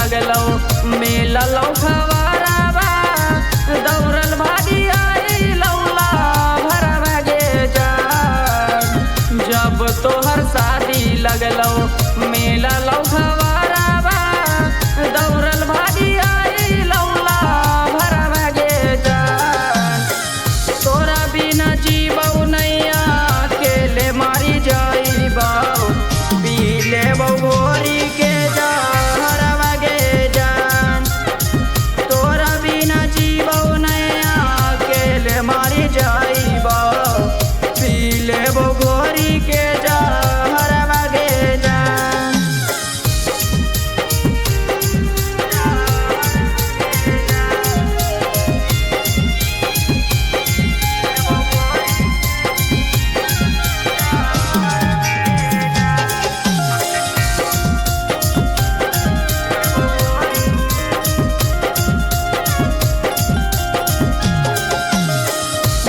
लगलो मिललो खबरवा दौड़ल भागी आई लौला भरवा गे जान। जब तोहर शादी लगलो मिललो खबरवा दौड़ल भागी आई लौला भरवा गे जान। तोरा बिना जीवौ नैया अकेले मारी जाइबौ पी लेबौ घोरी के जहरवा गे जान। तोरा बिना जीवौ नैया अकेले मारी जाइबौ पी लेबौ घोरी के जहरवा गे जान।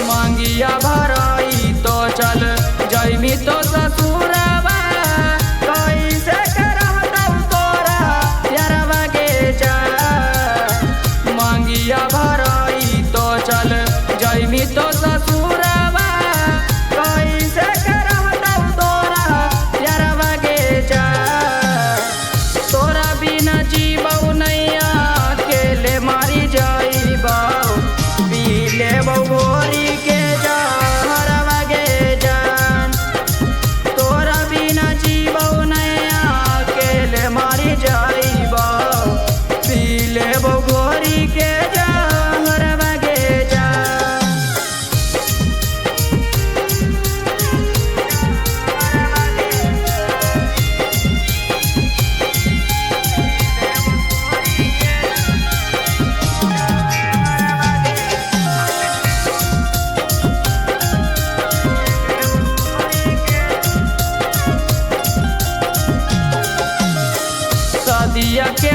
मांगिया भराई तो चल जैमी तो ससुरवा कैसे करहतौ तोरा प्यारवा गे जान। मांगिया भराई तो चल जैमी तो ससुरवा कैसे करहतौ तोरा प्यारवा गे जान। तोरा बिना जीवौ नैया अकेले मारी जाइबौ पी लेबौ घोरी के जहरवा गे जान। तोरा बिना जीवौ नैया अकेले मारी जाइबौ पी लेबौ घोरी के जहरवा गे जान। सदिया के